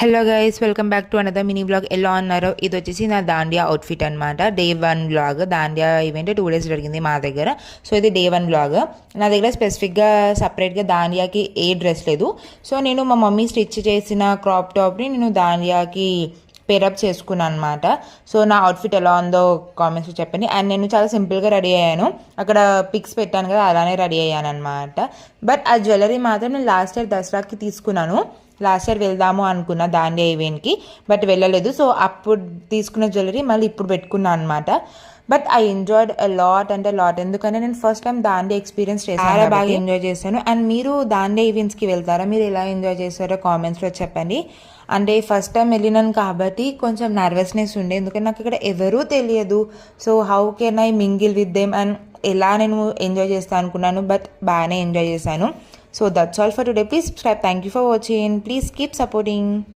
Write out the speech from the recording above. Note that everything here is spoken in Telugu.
Hello guys, welcome back to another mini blog. ఎలా ఉన్నారు? ఇది వచ్చేసి నా దాండియా అవుట్ఫిట్ అనమాట. Day 1 blog. Dandiya event 2 days జరిగింది మా దగ్గర. సో ఇది డే 1 బ్లాగ్. నా దగ్గర స్పెసిఫిక్గా సపరేట్గా దాండియాకి ఏ డ్రెస్ లేదు. సో నేను మా మమ్మీ స్టిచ్ చేసిన క్రాప్ టాప్ని నేను దాండియాకి పేరప్ చేసుకున్నాను అనమాట. సో నా అవుట్ఫిట్ ఎలా ఉందో కామెంట్స్లో చెప్పండి. అండ్ నేను చాలా సింపుల్గా రెడీ అయ్యాను. అక్కడ పిక్స్ పెట్టాను కదా, అలానే రెడీ అయ్యాను అనమాట. బట్ ఆ జ్యువెలరీ మాత్రం నేను లాస్ట్ ఇయర్ దసరాకి తీసుకున్నాను. లాస్ట్ ఇయర్ వెళ్దాము అనుకున్నా దాండియా ఈవెంట్కి, బట్ వెళ్ళలేదు. సో అప్పుడు తీసుకున్న జ్యువెలరీ మళ్ళీ ఇప్పుడు పెట్టుకున్నాను అనమాట. బట్ ఐ ఎంజాయ్డ్ లాట్ అంటే లాట్. ఎందుకంటే నేను ఫస్ట్ టైం దాండియా ఎక్స్పీరియన్స్ చేశాను, చాలా బాగా ఎంజాయ్ చేశాను. అండ్ మీరు దాండియా ఈవెంట్స్కి వెళ్తారా? మీరు ఎలా ఎంజాయ్ చేస్తారో కామెంట్స్లో చెప్పండి. అంటే ఫస్ట్ టైం వెళ్ళినాను కాబట్టి కొంచెం నర్వస్నెస్ ఉండే, ఎందుకంటే నాకు ఇక్కడ ఎవరూ తెలియదు. So how can I mingle with them and ఎలా నేను ఎంజాయ్ చేస్తాను అనుకున్నాను, బట్ బాగానే ఎంజాయ్ చేశాను. So that's all for today. Please subscribe. Thank you for watching. Please keep supporting.